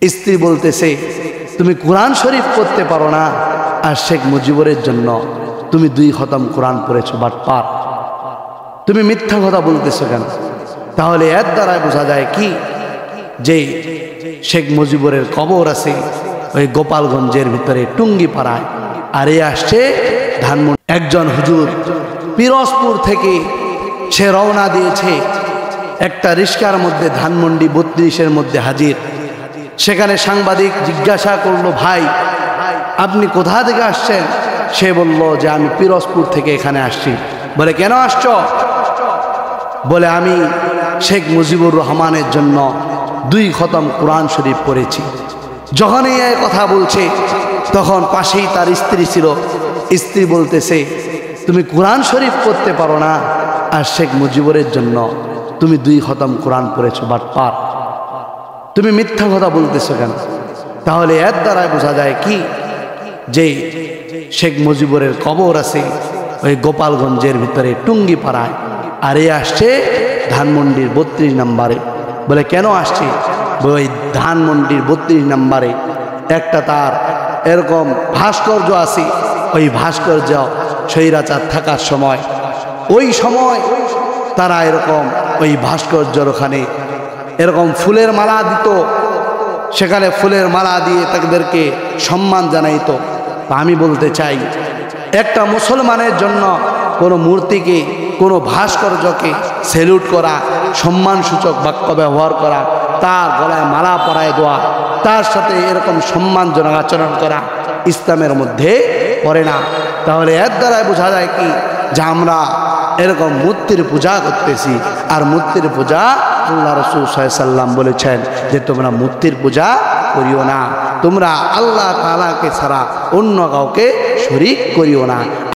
স্ত্রী বলতেছে, তুমি কোরআন শরীফ পড়তে পারো না, আর শেখ মুজিবুরের জন্য তুমি 2 খতম কোরআন পড়েছো, বাটপার, তুমি মিথ্যা কথা বলতেছো কেন? তাহলে এর দ্বারা বোঝা যায় কি, যে শেখ মুজিবুরের কবর আছে ওই গোপালগঞ্জের ভিতরে টুঙ্গিপাড়ায়, আর এ আসছে ধানমন্ডি। একজন হুজুর পিরোজপুর থেকে সে রওনা দিয়েছে, একটা রিস্কার মধ্যে ধানমন্ডি 32-এর মধ্যে হাজির। সেখানে সাংবাদিক জিজ্ঞাসা করলো, ভাই আপনি কোথা থেকে আসছেন? সে বলল যে আমি পিরোজপুর থেকে এখানে আসছি। বলে কেন আসছো? বলে আমি শেখ মুজিবুর রহমানের জন্য 2 খতম কোরআন শরীফ পড়েছি। যখনই এই কথা বলছে তখন পাশেই তার স্ত্রী ছিল। স্ত্রী বলতেছে, তুমি কোরআন শরীফ পড়তে পারো না, আর শেখ মুজিবুরের জন্য তুমি 2 খতম কোরআন পড়েছো, বাটপার, তুমি মিথ্যা কথা বলতেছো কেন? তাহলে এর দ্বারা বোঝা যায় কি, যে শেখ মুজিবুরের কবর আছে ওই গোপালগঞ্জের ভিতরে টুঙ্গিপাড়ায়, আর এ আসছে ধানমন্ডির 32 নম্বরে। বলে কেন আসছে? ওই ধানমন্ডির 32 নম্বরে একটা তার এরকম ভাস্কর্য আছে, ওই ভাস্কর্য স্বৈরাচার থাকার সময়, ওই সময় তারা এরকম ওই ভাস্কর্যর ওখানে এরকম ফুলের মালা দিত, সেখানে ফুলের মালা দিয়ে তাদেরকে সম্মান জানাইতো। আমি বলতে চাই, একটা মুসলমানের জন্য কোনো মূর্তিকে, কোনো ভাস্কর্যকে স্যালুট করা, সম্মানসূচক বাক্য ব্যবহার করা, তার গলায় মালা পরায় দেওয়া, তার সাথে এরকম সম্মানজনক আচরণ করা ইসলামের মধ্যে পড়ে না। তাহলে এর দ্বারাই বোঝা যায় কি, যে আমরা এরকম মূর্তির পূজা করতেছি। আর মূর্তির পূজা আল্লাহ রাসূল সাল্লাল্লাহু আলাইহি ওয়াসাল্লাম বলেছেন যে তোমরা মূর্তির পূজা করিও না, তোমরা আল্লাহ তাআলাকে ছাড়া অন্য কাউকে শরীক করিও না।